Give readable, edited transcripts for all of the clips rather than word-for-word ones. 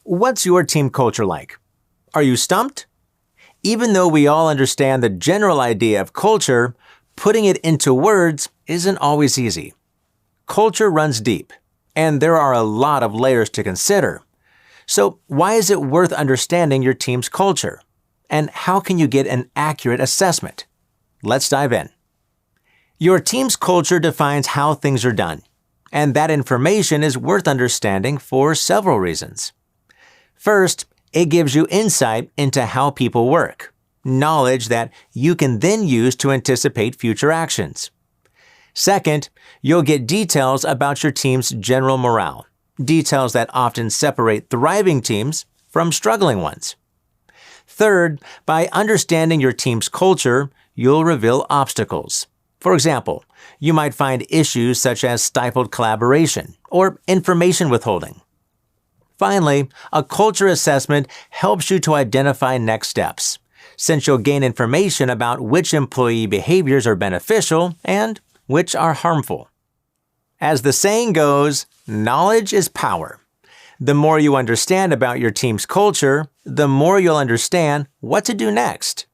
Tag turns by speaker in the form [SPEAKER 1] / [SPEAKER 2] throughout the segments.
[SPEAKER 1] What's your team culture like? Are you stumped? Even though we all understand the general idea of culture, putting it into words isn't always easy. Culture runs deep, and there are a lot of layers to consider. So why is it worth understanding your team's culture? And how can you get an accurate assessment? Let's dive in. Your team's culture defines how things are done, and that information is worth understanding for several reasons. First, it gives you insight into how people work, knowledge that you can then use to anticipate future actions. Second, you'll get details about your team's general morale, details that often separate thriving teams from struggling ones. Third, by understanding your team's culture, you'll reveal obstacles. For example, you might find issues such as stifled collaboration or information withholding. Finally, a culture assessment helps you to identify next steps, since you'll gain information about which employee behaviors are beneficial and which are harmful. As the saying goes, knowledge is power. The more you understand about your team's culture, the more you'll understand what to do next.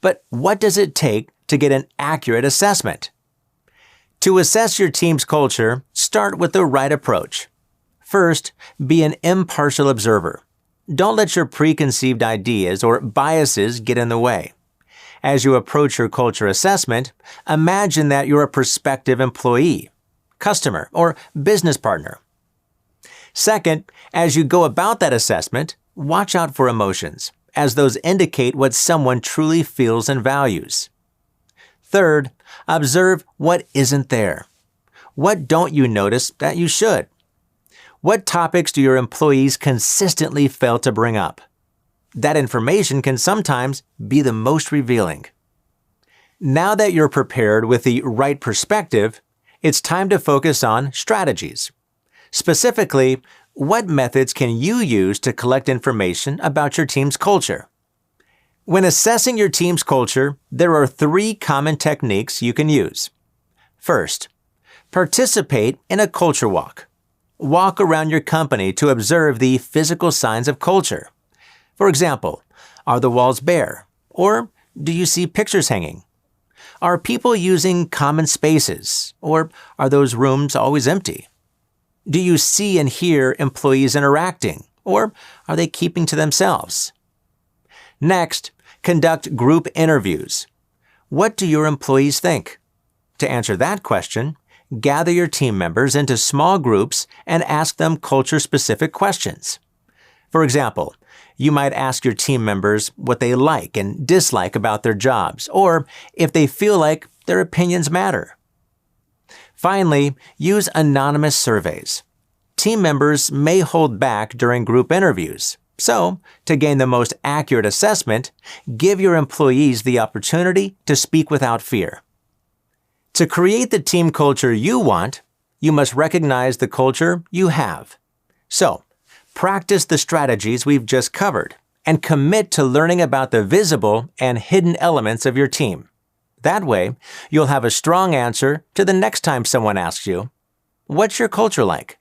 [SPEAKER 1] But what does it take to get an accurate assessment? To assess your team's culture, start with the right approach. First, be an impartial observer. Don't let your preconceived ideas or biases get in the way. As you approach your culture assessment, imagine that you're a prospective employee, customer, or business partner. Second, as you go about that assessment, watch out for emotions, as those indicate what someone truly feels and values. Third, observe what isn't there. What don't you notice that you should? What topics do your employees consistently fail to bring up? That information can sometimes be the most revealing. Now that you're prepared with the right perspective, it's time to focus on strategies. Specifically, what methods can you use to collect information about your team's culture? When assessing your team's culture, there are 3 common techniques you can use. First, participate in a culture walk. Walk around your company to observe the physical signs of culture. For example, are the walls bare? Or do you see pictures hanging? Are people using common spaces? Or are those rooms always empty? Do you see and hear employees interacting? Or are they keeping to themselves? Next, conduct group interviews. What do your employees think? To answer that question, gather your team members into small groups and ask them culture-specific questions. For example, you might ask your team members what they like and dislike about their jobs, or if they feel like their opinions matter. Finally, use anonymous surveys. Team members may hold back during group interviews, so to gain the most accurate assessment, give your employees the opportunity to speak without fear. To create the team culture you want, you must recognize the culture you have. So, practice the strategies we've just covered and commit to learning about the visible and hidden elements of your team. That way, you'll have a strong answer to the next time someone asks you, "What's your culture like?"